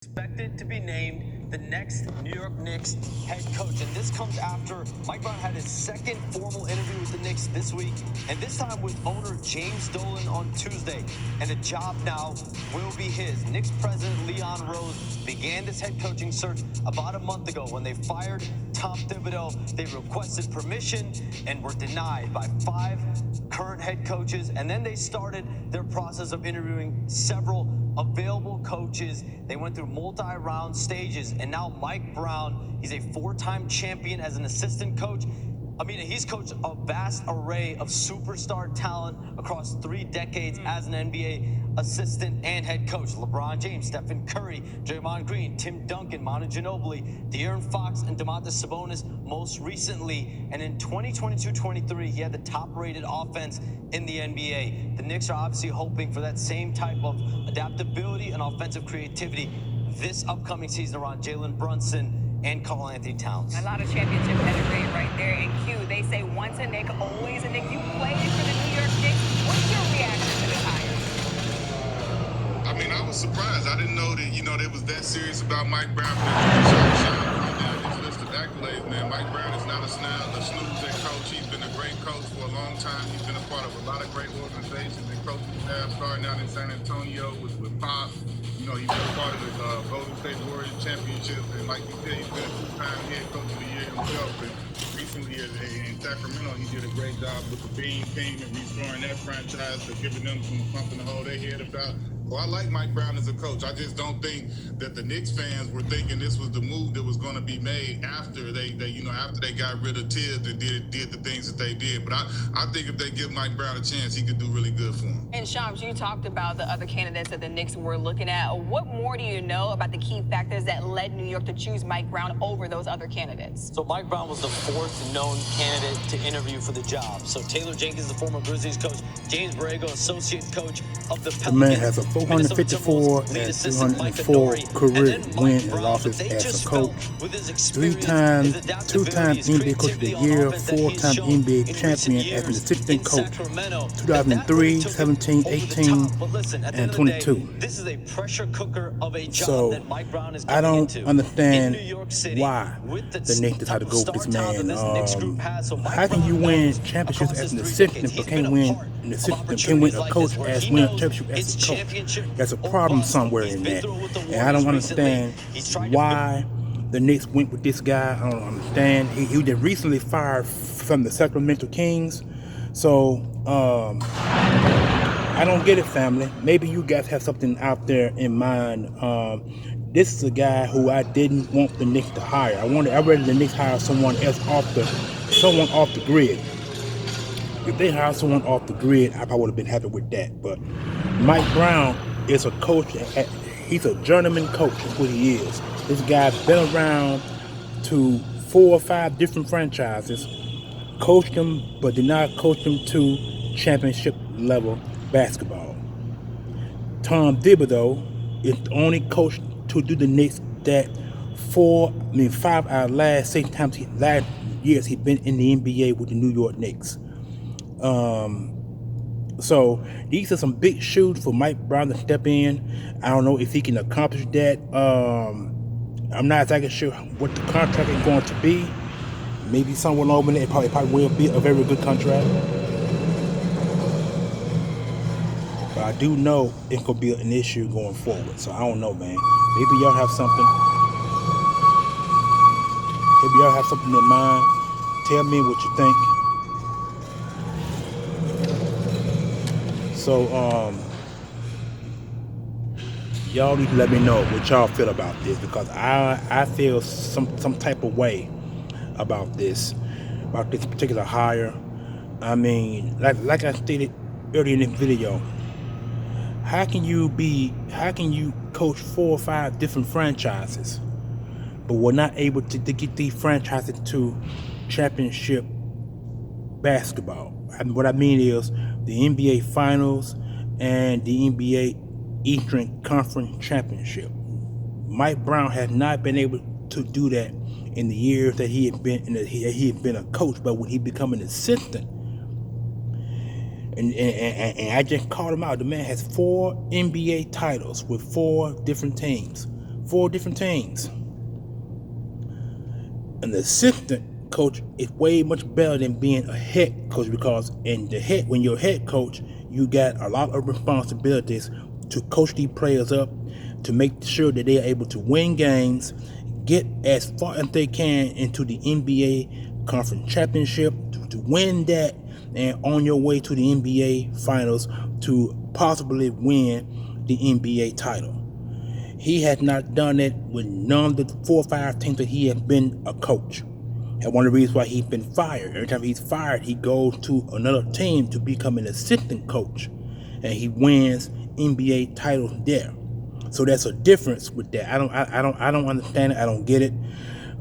Expected to be named the next New York Knicks head coach. And this comes after Mike Brown had his second formal interview with the Knicks this week, and this time with owner James Dolan on Tuesday. And the job now will be his. Knicks president Leon Rose began this head coaching search about a month ago when they fired Tom Thibodeau. They requested permission and were denied by 5 current head coaches. And then they started their process of interviewing several available coaches. They went through multi-round stages, and now Mike Brown, he's a 4-time champion as an assistant coach. I mean, he's coached a vast array of superstar talent across 3 decades as an NBA assistant and head coach. LeBron James, Stephen Curry, Draymond Green, Tim Duncan, Manu Ginobili, De'Aaron Fox, and Domantas Sabonis most recently. And in 2022-23, he had the top-rated offense in the NBA. The Knicks are obviously hoping for that same type of adaptability and offensive creativity this upcoming season around Jalen Brunson and Karl-Anthony Towns. A lot of championship pedigree right there. And Q, they say once a Knick, always a Knick. You played for the New York Knicks. What's your reaction to this hire? I mean, I was surprised. I didn't know that, they was that serious about Mike Brown. His list of accolades, man. Mike Brown is not a snooze at coach. He's been a great coach for a long time. He's been a part of a lot of great organizations and coaching staff, starting out in San Antonio with Pop. He's been a part of the Golden State Warriors championship, and like you said, he's been a 2-time head coach of the year himself. And recently in Sacramento, he did a great job with the Bean team and restoring that franchise, to giving them something to hold their head about. Well, I like Mike Brown as a coach. I just don't think that the Knicks fans were thinking this was the move that was going to be made after they after they got rid of Tibbs and did the things that they did. But I think if they give Mike Brown a chance, he could do really good for him. And Shams, you talked about the other candidates that the Knicks were looking at. What more do you know about the key factors that led New York to choose Mike Brown over those other candidates? So Mike Brown was the 4th known candidate to interview for the job. So Taylor Jenkins, the former Grizzlies coach, James Borrego, associate coach of the Pelicans. The man has a 454 and 304 career win and losses as a coach. 2-time NBA Coach of the Year, 4-time NBA champion as an assistant coach. 2003, 17, 18, and 22. This is a pressure cooker of a job So that Mike Brown is I don't understand in New York City, why the Knicks decided to go with this man. How can you Brown win knows championships across as an his 3 assistant, decades, but he's been can't a win part an of assistant, can't win a opportunities coach like as this, win a where he championship knows as it's a coach? championship There's a or problem bust. somewhere He's in been that, through it with the and I don't Warriors understand recently. He's tried to why the Knicks went with this guy. I don't understand. He was recently fired from the Sacramento Kings, so I don't get it, family. Maybe you guys have something out there in mind. This is a guy who I didn't want the Knicks to hire. I rather the Knicks hire someone else off the grid. If they hire someone off the grid, I probably would have been happy with that. But Mike Brown is a coach. He's a journeyman coach. That's what he is. This guy's been around to 4 or 5 different franchises, coached them, but did not coach them to championship level basketball. Tom Thibodeau is the only coach to do the Knicks that 5 out of last 6 years he's been in the NBA with the New York Knicks. So these are some big shoes for Mike Brown to step in. I don't know if he can accomplish that. I'm not exactly sure what the contract is going to be. Maybe somewhere over there, it probably will be a very good contract. But I do know it could be an issue going forward. So I don't know, man. Maybe y'all have something. Maybe y'all have something in mind. Tell me what you think. So, y'all need to let me know what y'all feel about this, because I feel some type of way about this particular hire. I mean, like I stated earlier in the video, how can you coach 4 or 5 different franchises, but we're not able to get these franchises to championship basketball? And what I mean is the NBA Finals and the NBA Eastern Conference Championship. Mike Brown has not been able to do that in the years that he had been a coach, but when he became an assistant, and I just called him out. The man has 4 NBA titles with 4 different teams, 4 different teams. An assistant coach is way much better than being a head coach, because when you're a head coach, you got a lot of responsibilities to coach these players up, to make sure that they are able to win games, get as far as they can into the NBA conference championship, to win that, and on your way to the NBA finals to possibly win the NBA title. He has not done it with none of the 4 or 5 teams that he has been a coach. And one of the reasons why he's been fired, every time he's fired, he goes to another team to become an assistant coach, and he wins NBA titles there. So that's a difference with that. I don't understand it. I don't get it.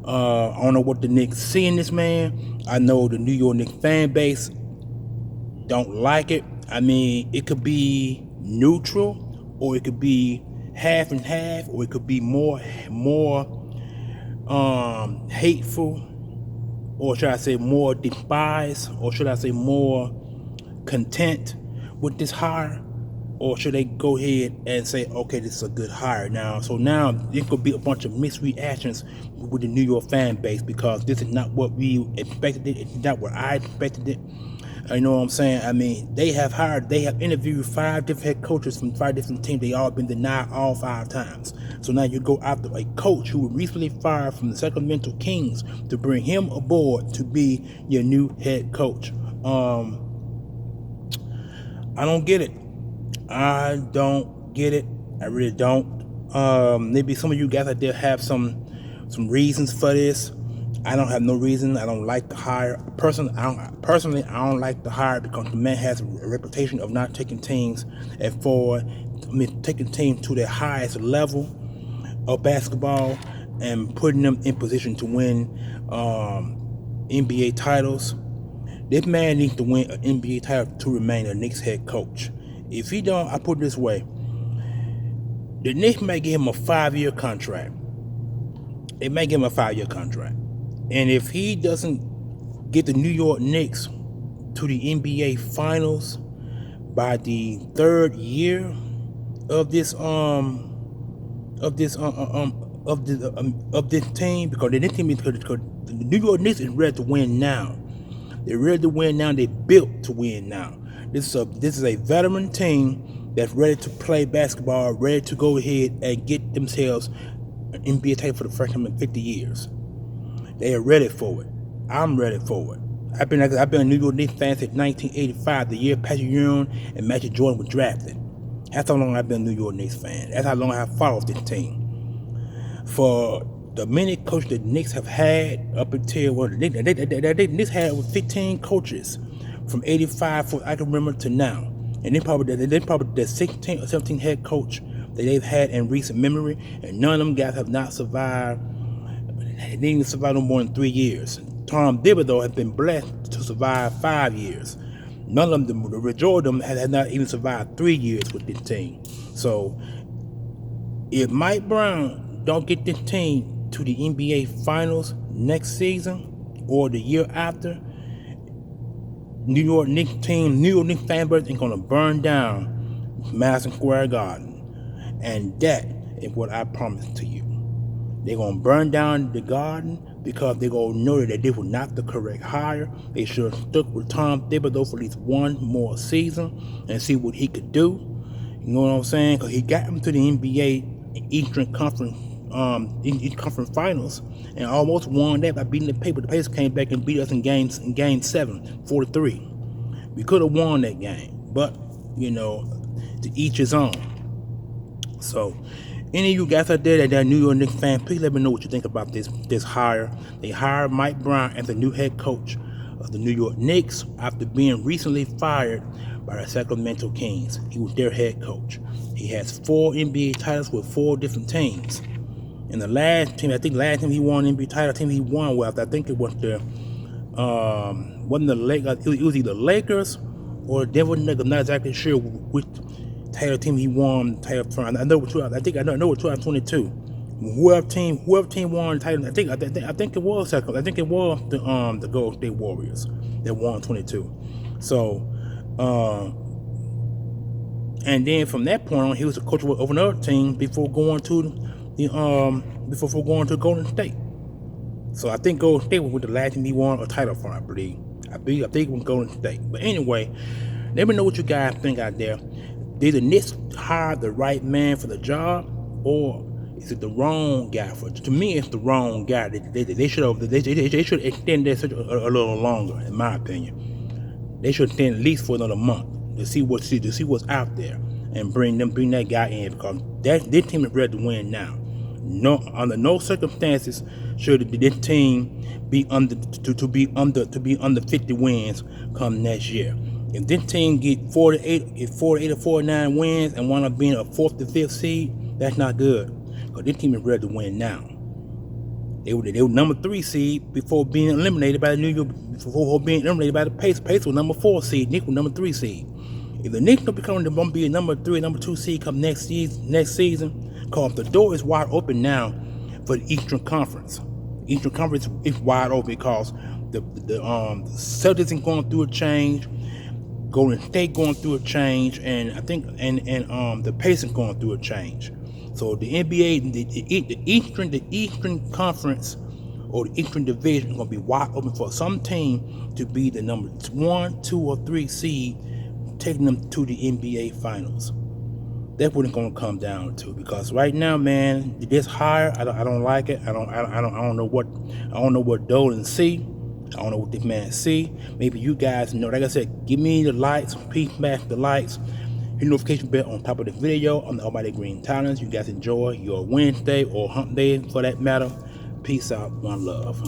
I don't know what the Knicks see in this man. I know the New York Knicks fan base don't like it. I mean, it could be neutral, or it could be half and half, or it could be more hateful, or should I say more despised, or should I say more content with this hire, or should they go ahead and say, okay, this is a good hire now? So now it could be a bunch of mixed reactions with the New York fan base, because this is not what we expected it. It's not what I expected it. You know what I'm saying? I mean, they have interviewed 5 different head coaches from 5 different teams. They all been denied all 5 times. So now you go after a coach who was recently fired from the Sacramento Kings to bring him aboard to be your new head coach. I don't get it. I don't get it. I really don't. Maybe some of you guys out there have some reasons for this. I don't have no reason. I don't like the hire. Personally, I don't like the hire, because the man has a reputation of not taking teams taking teams to their highest level of basketball and putting them in position to win NBA titles. This man needs to win an NBA title to remain a Knicks head coach. If he don't, I put it this way: the Knicks may give him a 5-year contract. They may give him a 5-year contract. And if he doesn't get the New York Knicks to the NBA Finals by the 3rd year of this team, because the New York Knicks is ready to win now. They're ready to win now. They're built to win now. This is a veteran team that's ready to play basketball, ready to go ahead and get themselves an NBA title for the first time in 50 years. They are ready for it. I'm ready for it. I've been a New York Knicks fan since 1985, the year Patrick Ewing and Magic Jordan were drafted. That's how long I've been a New York Knicks fan. That's how long I have followed this team. For the many coaches the Knicks have had up until the Knicks had 15 coaches from 85, I can remember, to now, and they're probably the 16 or 17 head coach that they've had in recent memory, and none of them guys have not survived. They didn't even survive no more than 3 years. Tom Thibodeau has been blessed to survive 5 years. None of them, the majority of them, had not even survived 3 years with this team. So, if Mike Brown don't get this team to the NBA Finals next season or the year after, New York Knicks fan base is gonna burn down Madison Square Garden, and that is what I promise to you. They're going to burn down the Garden, because they're going to know that this was not the correct hire. They should have stuck with Tom Thibodeau for at least 1 more season and see what he could do. You know what I'm saying? Because he got them to the NBA Eastern Conference Finals and almost won that by beating the Pacers. The Pacers came back and beat us in game 7, 4-3. We could have won that game, but, to each his own. So, any of you guys out there that are New York Knicks fans, please let me know what you think about this hire. They hired Mike Brown as the new head coach of the New York Knicks after being recently fired by the Sacramento Kings. He was their head coach. He has 4 NBA titles with 4 different teams. And the last team he won NBA title, he won with, I think it was wasn't the Lakers, it was either Lakers or Denver Nuggets. I'm not exactly sure which title team he won title from. I know what 2022. Whoever team won the title, I think it was the Golden State Warriors that won 22. So, and then from that point on, he was a coach over another team before going to before going to Golden State. So I think Golden State was the last team he won a title from, I believe. I think it was Golden State. But anyway, let me know what you guys think out there. Did the Knicks hire the right man for the job, or is it the wrong guy for it? To me, it's the wrong guy. They should extend that a little longer, in my opinion. They should extend at least for another month to see what's out there, and bring that guy in, because this team is ready to win now. No, under no circumstances should this team be under 50 wins come next year. If this team get 48 or 49 wins and wind up being a 4th to 5th seed, that's not good, because this team is ready to win now. They were number 3 seed before being eliminated by the Pacers. Pacers were number 4 seed. Knicks were number 3 seed. If the Knicks don't be a number 3, number 2 seed come next season, because the door is wide open now for the Eastern Conference. Eastern Conference is wide open because the Celtics is going through a change, Golden State going through a change, and I think the Pacers going through a change. So the NBA, the Eastern Conference or the Eastern Division is going to be wide open for some team to be the number 1, 2, or 3 seed, taking them to the NBA Finals. That's what it's gonna come down to, because right now, man, this hire, I don't like it. I don't know what Dolan see. I don't know what this man see. Maybe you guys know. Like I said, give me the likes, please smash the likes, hit the notification bell on top of the video on the Almighty Green Talents. You guys enjoy your Wednesday or hump day for that matter. Peace out, one love.